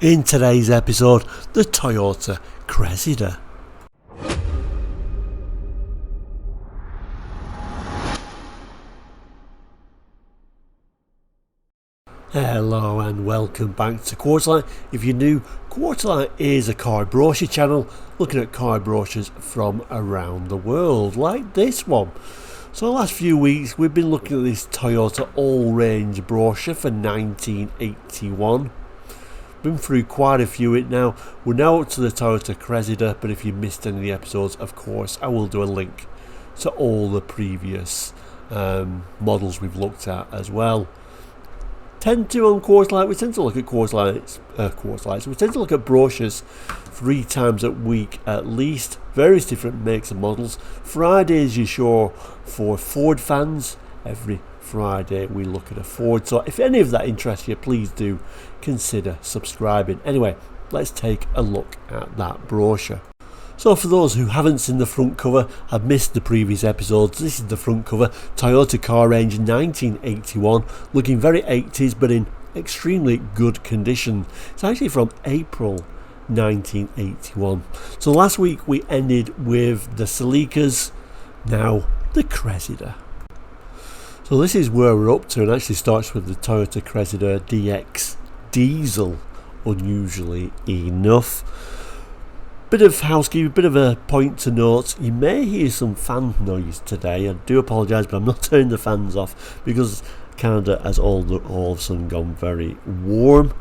In today's episode, the Toyota Cressida. Hello and welcome back to Quarterlight. If you're new, Quarterlight is a car brochure channel looking at car brochures from around the world, like this one. So the last few weeks we've been looking at this Toyota all-range brochure for 1981. Been through quite a few now. We're now up to the Toyota Cressida, but if you missed any of the episodes, of course I will do a link to all the previous models we've looked at as well. We tend to look at Quarterlights. We tend to look at brochures 3 times a week at least, various different makes and models. Fridays you're sure for Ford fans. Every Friday we look at a Ford, so if any of that interests you, please do consider subscribing. Anyway, let's take a look at that brochure. So for those who haven't seen the front cover, have missed the previous episodes, this is the front cover. Toyota car range 1981, looking very 80s but in extremely good condition. It's actually from April 1981. So last week we ended with the Celicas, now the Cressida. So this is where we're up to, and actually starts with the Toyota Cressida DX diesel, unusually enough. Bit of housekeeping, bit of a point to note. You may hear some fan noise today. I do apologise, but I'm not turning the fans off because Canada has all of a sudden gone very warm,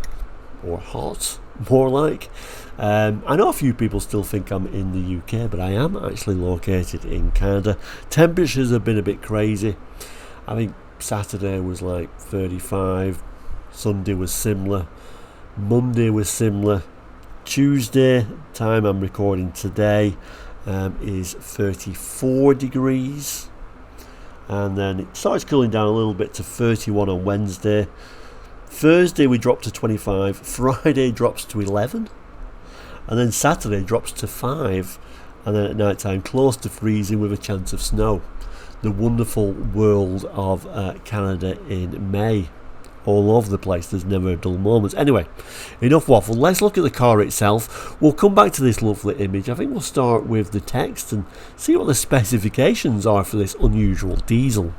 or hot, more like. I know a few people still think I'm in the UK, but I am actually located in Canada. Temperatures have been a bit crazy. I think Saturday was like 35, Sunday was similar, Monday was similar, Tuesday, time I'm recording today, is 34 degrees, and then it starts cooling down a little bit to 31 on Wednesday. Thursday we drop to 25, Friday drops to 11, and then Saturday drops to 5, and then at night time close to freezing with a chance of snow. The wonderful world of Canada in May. All over the place, there's never a dull moment. Anyway, enough waffle, let's look at the car itself. We'll come back to this lovely image. I think we'll start with the text and see what the specifications are for this unusual diesel.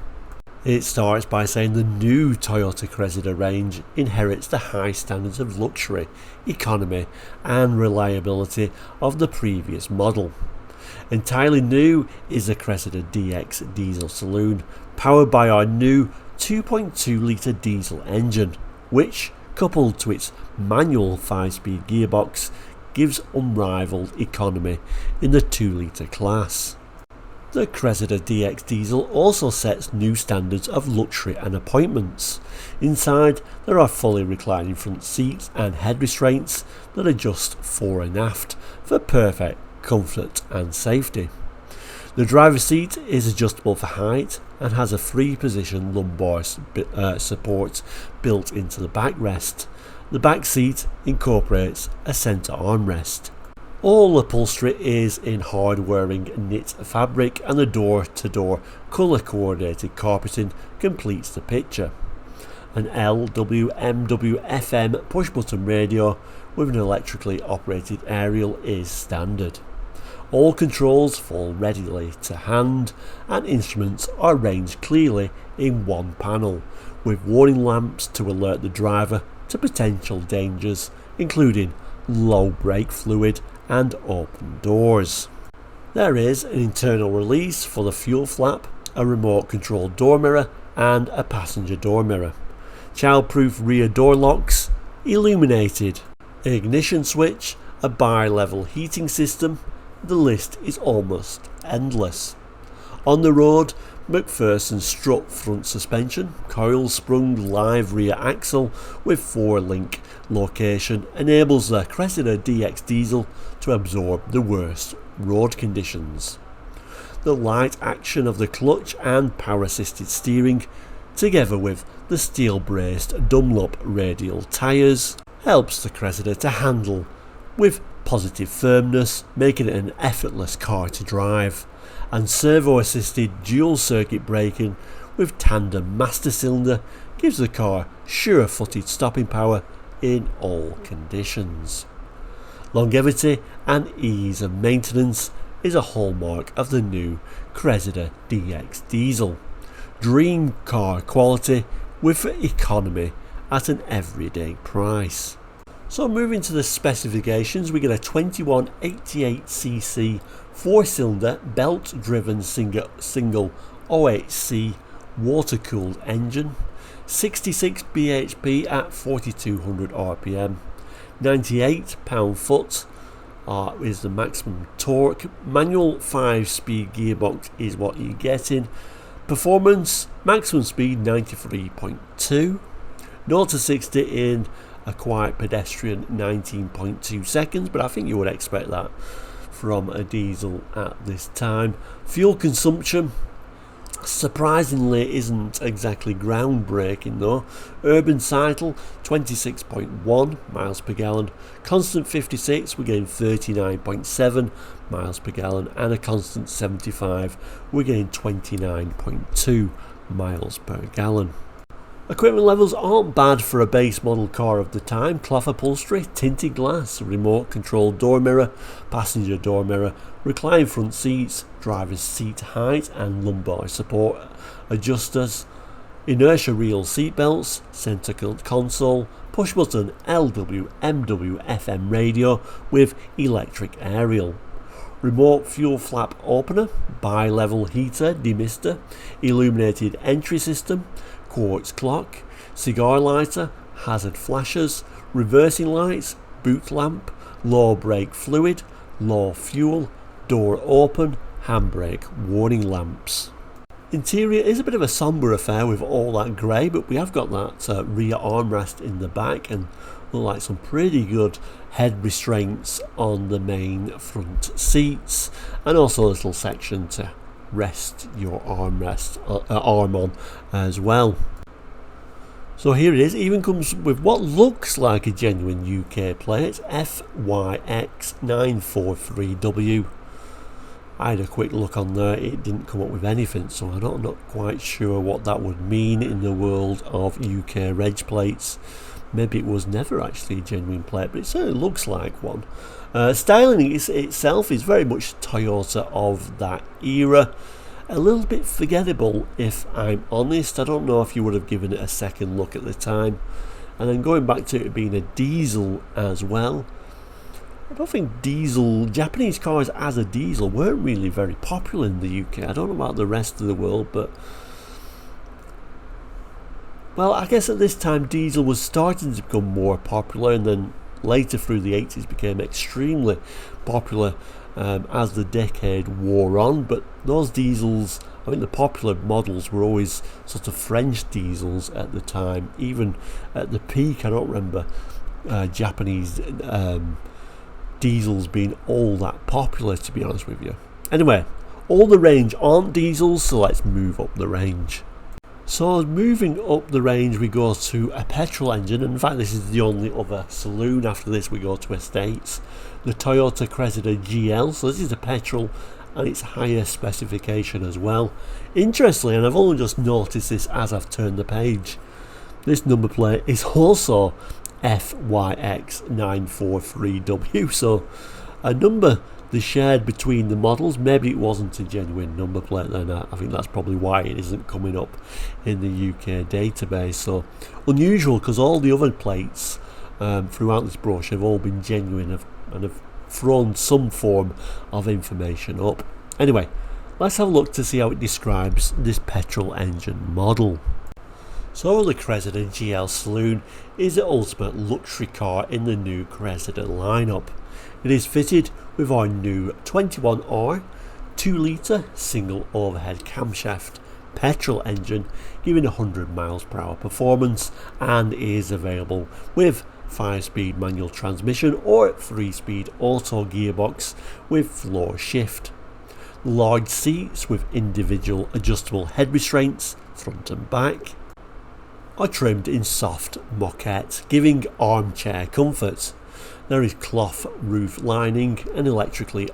It starts by saying the new Toyota Cressida range inherits the high standards of luxury, economy and reliability of the previous model. Entirely new is the Cressida DX diesel saloon, powered by our new 2.2 litre diesel engine, which, coupled to its manual 5-speed gearbox, gives unrivaled economy in the 2 litre class. The Cressida DX diesel also sets new standards of luxury and appointments. Inside there are fully reclining front seats and head restraints that adjust fore and aft for perfect comfort and safety. The driver's seat is adjustable for height and has a 3-position lumbar support built into the backrest. The back seat incorporates a centre armrest. All upholstery is in hard-wearing knit fabric, and the door-to-door colour-coordinated carpeting completes the picture. An LWMW-FM push-button radio with an electrically operated aerial is standard. All controls fall readily to hand, and instruments are arranged clearly in one panel, with warning lamps to alert the driver to potential dangers, including low brake fluid and open doors. There is an internal release for the fuel flap, a remote controlled door mirror and a passenger door mirror. Child-proof rear door locks, illuminated ignition switch, a bi-level heating system. The list is almost endless. On the road, McPherson strut front suspension, coil-sprung live rear axle with 4-link location enables the Cressida DX diesel to absorb the worst road conditions. The light action of the clutch and power-assisted steering, together with the steel-braced Dunlop radial tyres, helps the Cressida to handle with positive firmness, making it an effortless car to drive. And servo-assisted dual-circuit braking with tandem master cylinder gives the car sure-footed stopping power in all conditions. Longevity and ease of maintenance is a hallmark of the new Cressida DX diesel. Dream car quality with economy at an everyday price. So moving to the specifications, we get a 2188cc 4-cylinder belt-driven single OHC water-cooled engine, 66 bhp at 4200 rpm, 98 pound-foot is the maximum torque, manual 5-speed gearbox is what you're getting, performance maximum speed 93.2, 0 to 60 in a quite pedestrian 19.2 seconds, but I think you would expect that from a diesel at this time. Fuel consumption surprisingly isn't exactly groundbreaking though. Urban cycle 26.1 miles per gallon, constant 56 we're getting 39.7 miles per gallon, and a constant 75 we're getting 29.2 miles per gallon. Equipment levels aren't bad for a base model car of the time. Cloth upholstery, tinted glass, remote controlled door mirror, passenger door mirror, reclined front seats, driver's seat height and lumbar support adjusters, inertia reel seat belts, centre console, push button LW MW FM radio with electric aerial, remote fuel flap opener, bi-level heater demister, illuminated entry system, quartz clock, cigar lighter, hazard flashers, reversing lights, boot lamp, low brake fluid, low fuel, door open, handbrake warning lamps. Interior is a bit of a sombre affair with all that grey, but we have got that rear armrest in the back and look like some pretty good head restraints on the main front seats, and also a little section to rest your arm on as well. So here it is. It even comes with what looks like a genuine UK plate, FYX943W. I had a quick look on there, it didn't come up with anything, so I'm not quite sure what that would mean in the world of UK reg plates. Maybe it was never actually a genuine plate, but it certainly looks like one. Styling itself is very much Toyota of that era. A little bit forgettable if I'm honest. I don't know if you would have given it a second look at the time. And then going back to it being a diesel as well, I don't think Japanese cars as a diesel weren't really very popular in the UK. I don't know about the rest of the world, but well, I guess at this time diesel was starting to become more popular, and then later through the 80s became extremely popular as the decade wore on. But those diesels, I mean the popular models were always sort of French diesels at the time. Even at the peak, I don't remember Japanese diesels being all that popular, to be honest with you. Anyway, all the range aren't diesels, so let's move up the range. So moving up the range, we go to a petrol engine. In fact, this is the only other saloon. After this we go to estates. The Toyota Cressida GL. So this is a petrol and it's higher specification as well. Interestingly, and I've only just noticed this as I've turned the page, this number plate is also FYX943W. So a number they shared between the models. Maybe it wasn't a genuine number plate then. I think that's probably why it isn't coming up in the UK database. So unusual, because all the other plates throughout this brochure have all been genuine and have thrown some form of information up. Anyway, let's have a look to see how it describes this petrol engine model. So the Cressida GL Saloon is the ultimate luxury car in the new Cressida lineup. It is fitted with our new 21R 2-litre single overhead camshaft petrol engine giving 100 miles per hour performance, and is available with 5-speed manual transmission or 3-speed auto gearbox with floor shift. Large seats with individual adjustable head restraints front and back are trimmed in soft moquette, giving armchair comfort. There is cloth roof lining, an electrically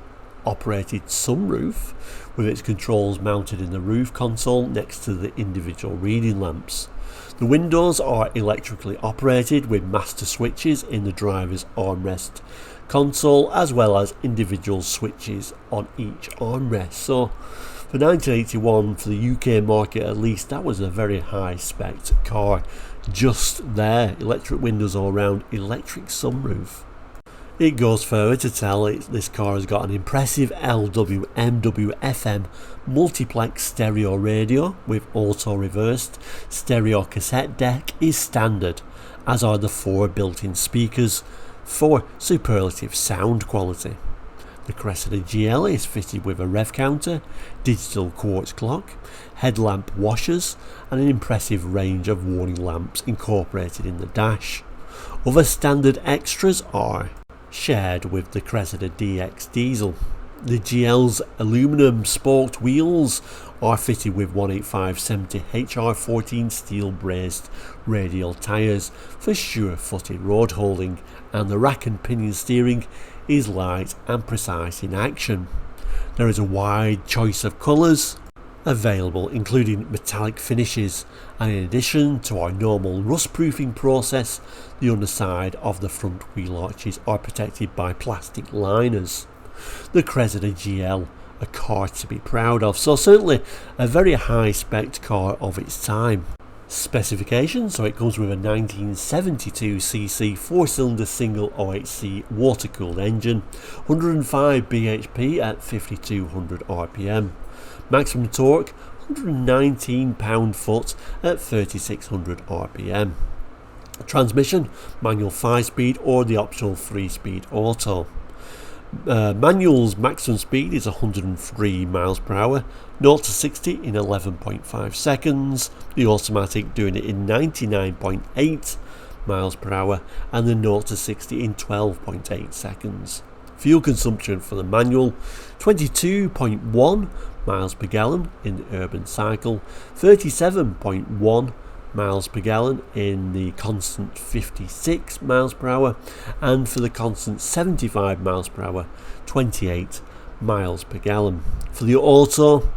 operated sunroof with its controls mounted in the roof console next to the individual reading lamps. The windows are electrically operated with master switches in the driver's armrest console, as well as individual switches on each armrest. So for 1981, for the UK market at least, that was a very high spec car. Just there, electric windows all round, electric sunroof. It goes further to tell this car has got an impressive LWMW-FM multiplex stereo radio with auto reversed. Stereo cassette deck is standard, as are the 4 built-in speakers for superlative sound quality. The Cressida GL is fitted with a rev counter, digital quartz clock, headlamp washers and an impressive range of warning lamps incorporated in the dash. Other standard extras are shared with the Cressida DX diesel. The GL's aluminum spoked wheels are fitted with 185/70 HR14 steel braced radial tyres for sure-footed road holding, and the rack and pinion steering is light and precise in action. There is a wide choice of colours available, including metallic finishes, and in addition to our normal rust proofing process, the underside of the front wheel arches are protected by plastic liners. The Cressida GL, a car to be proud of, so certainly a very high spec car of its time. Specifications: so it comes with a 1972cc 4-cylinder single OHC water-cooled engine, 105 bhp at 5200 rpm, maximum torque 119 pound-foot at 3600 rpm, transmission manual 5-speed or the optional 3-speed auto. Manual's maximum speed is 103 miles per hour, 0 to 60 in 11.5 seconds, the automatic doing it in 99.8 miles per hour, and the 0 to 60 in 12.8 seconds. Fuel consumption for the manual 22.1 miles per gallon in the urban cycle, 37.1 miles per gallon in the constant 56 miles per hour, and for the constant 75 miles per hour 28 miles per gallon. For the auto,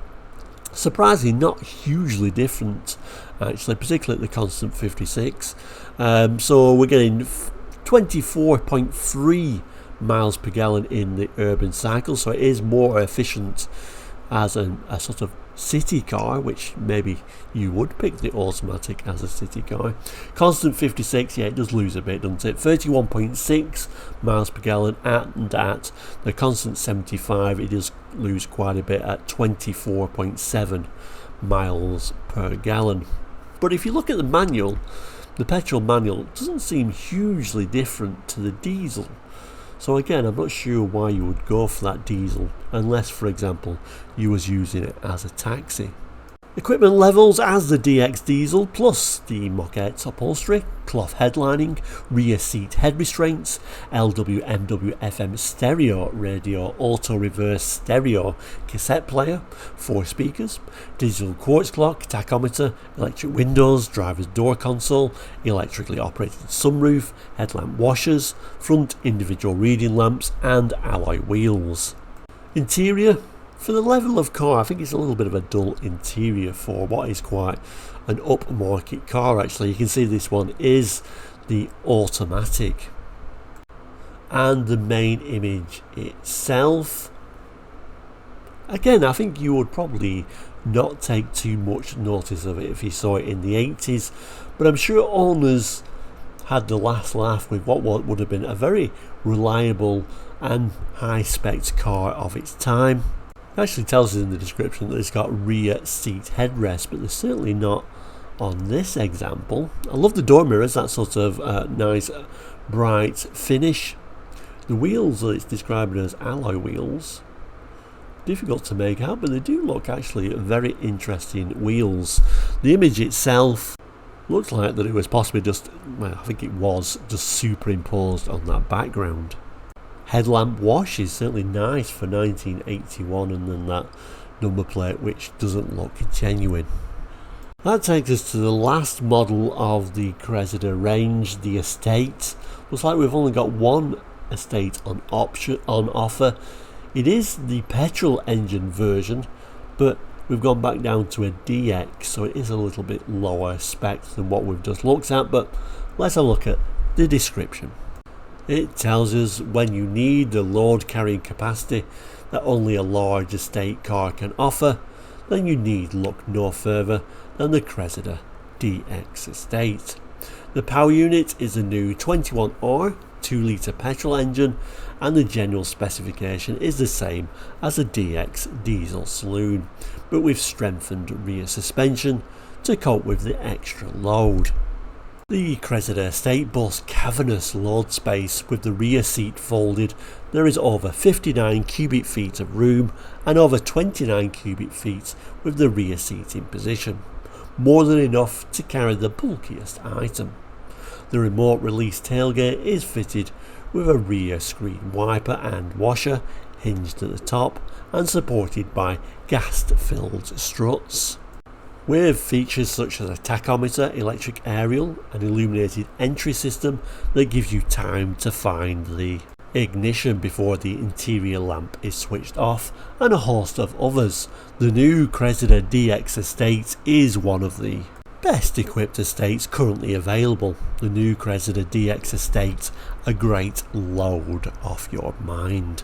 surprisingly not hugely different actually, particularly at the constant 56, so we're getting 24.3 miles per gallon in the urban cycle, so it is more efficient as a sort of city car, which maybe you would pick the automatic as a city car. Constant 56, yeah, it does lose a bit, doesn't it? 31.6 miles per gallon, and at the constant 75 it does lose quite a bit at 24.7 miles per gallon. But if you look at the manual, the petrol manual doesn't seem hugely different to the diesel. So again, I'm not sure why you would go for that diesel unless, for example, you was using it as a taxi. Equipment levels as the DX diesel, plus the moquette upholstery, cloth headlining, rear seat head restraints, LWMW FM stereo radio, auto reverse stereo cassette player, 4 speakers, digital quartz clock, tachometer, electric windows, driver's door console, electrically operated sunroof, headlamp washers, front individual reading lamps and alloy wheels. Interior: for the level of car, I think it's a little bit of a dull interior for what is quite an upmarket car actually. You can see this one is the automatic. And the main image itself, again, I think you would probably not take too much notice of it if you saw it in the 80s, but I'm sure owners had the last laugh with what would have been a very reliable and high-spec car of its time. It actually tells us in the description that it's got rear seat headrest, but they're certainly not on this example. I love the door mirrors, that sort of nice bright finish. The wheels, it's described as alloy wheels. Difficult to make out, but they do look actually very interesting wheels. The image itself looks like that it was possibly just, well, I think it was just superimposed on that background. Headlamp wash is certainly nice for 1981, and then that number plate which doesn't look genuine. That takes us to the last model of the Cressida range, the Estate. Looks like we've only got one Estate on offer. It is the petrol engine version, but we've gone back down to a DX, so it is a little bit lower spec than what we've just looked at, but let's have a look at the description. It tells us when you need the load carrying capacity that only a large estate car can offer, then you need look no further than the Cressida DX Estate. The power unit is a new 21R 2-litre petrol engine, and the general specification is the same as a DX diesel saloon, but with strengthened rear suspension to cope with the extra load. The Cressida Estate boasts cavernous load space with the rear seat folded. There is over 59 cubic feet of room and over 29 cubic feet with the rear seat in position, more than enough to carry the bulkiest item. The remote release tailgate is fitted with a rear screen wiper and washer hinged at the top and supported by gas-filled struts. With features such as a tachometer, electric aerial, an illuminated entry system that gives you time to find the ignition before the interior lamp is switched off, and a host of others, the new Cressida DX Estate is one of the best equipped estates currently available. The new Cressida DX Estate, a great load off your mind.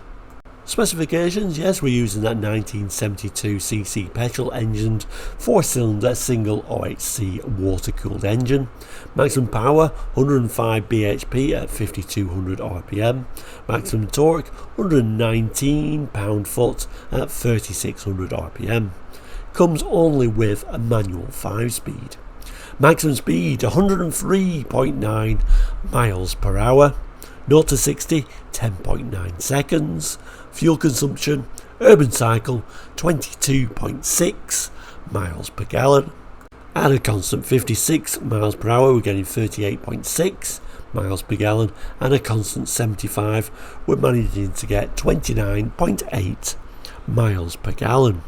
Specifications, yes, we're using that 1972cc petrol engined 4-cylinder single OHC water-cooled engine. Maximum power 105 bhp at 5200 rpm. Maximum torque 119 pound-foot at 3600 rpm. Comes only with a manual 5-speed. Maximum speed 103.9 miles per hour. 0 to 60 10.9 seconds. Fuel consumption, urban cycle 22.6 miles per gallon. At a constant 56 miles per hour we're getting 38.6 miles per gallon, and a constant 75 we're managing to get 29.8 miles per gallon.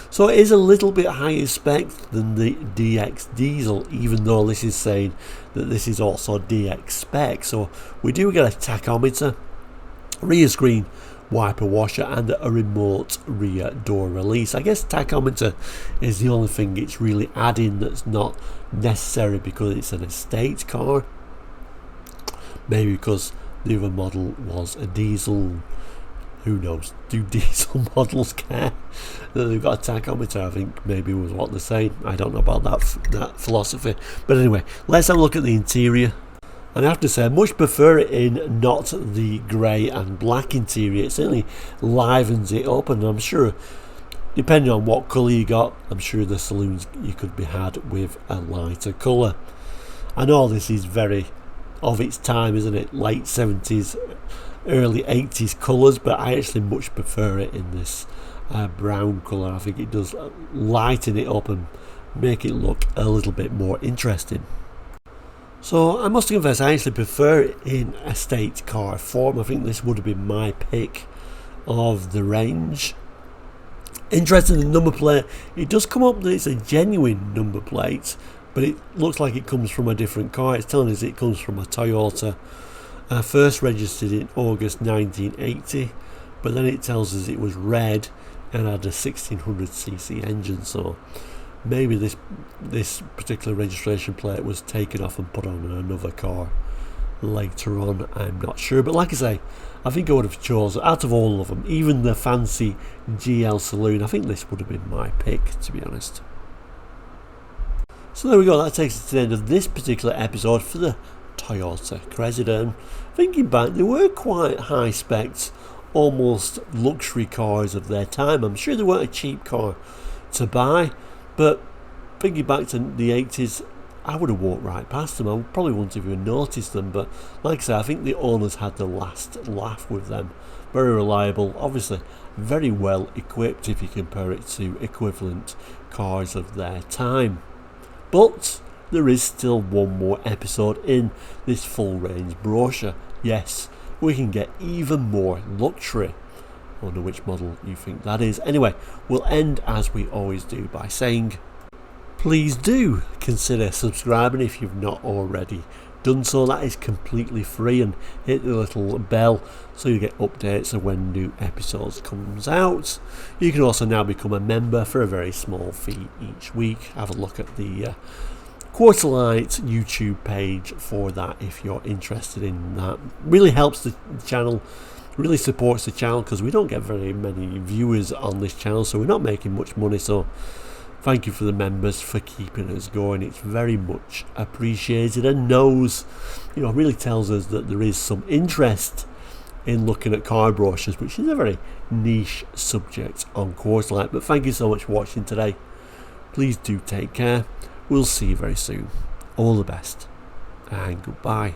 So it is a little bit higher spec than the DX diesel, even though this is saying that this is also DX spec. So we do get a tachometer, rear screen wiper washer, and a remote rear door release. I guess tachometer is the only thing it's really adding that's not necessary because it's an estate car. Maybe because the other model was a diesel. Who knows? Do diesel models care that they've got a tachometer? I think maybe was what they're saying. I don't know about that philosophy. But anyway, let's have a look at the interior. And I have to say, I much prefer it in not the grey and black interior. It certainly livens it up, and I'm sure, depending on what colour you got, I'm sure the saloons you could be had with a lighter colour. I know this is very of its time, isn't it? Late 70s, early 80s colours, but I actually much prefer it in this brown colour. I think it does lighten it up and make it look a little bit more interesting. So I must confess, I actually prefer it in estate car form. I think this would have been my pick of the range. Interesting, the number plate, it does come up that it's a genuine number plate, but it looks like it comes from a different car. It's telling us it comes from a Toyota, first registered in August 1980, but then it tells us it was red and had a 1600cc engine, so maybe this particular registration plate was taken off and put on another car later on. I'm not sure, but like I say, I think I would have chosen, out of all of them, even the fancy GL Saloon, I think this would have been my pick, to be honest. So there we go, that takes us to the end of this particular episode for the Toyota Cressida. And thinking back, they were quite high specs, almost luxury cars of their time. I'm sure they weren't a cheap car to buy, but thinking back to the 80s, I would have walked right past them. I probably wouldn't have even noticed them, but like I say, I think the owners had the last laugh with them. Very reliable, obviously very well equipped if you compare it to equivalent cars of their time. But there is still one more episode in this full range brochure. Yes, we can get even more luxury. I wonder which model you think that is. Anyway, we'll end as we always do by saying, please do consider subscribing if you've not already done so, that is completely free, and hit the little bell so you get updates of when new episodes comes out. You can also now become a member for a very small fee each week. Have a look at the Quarterlight YouTube page for that if you're interested in that. Really helps the channel, really supports the channel, because we don't get very many viewers on this channel, so we're not making much money. So thank you for the members for keeping us going. It's very much appreciated, and really tells us that there is some interest in looking at car brochures, which is a very niche subject on Quarterlight. But thank you so much for watching today. Please do take care. We'll see you very soon. All the best, and goodbye.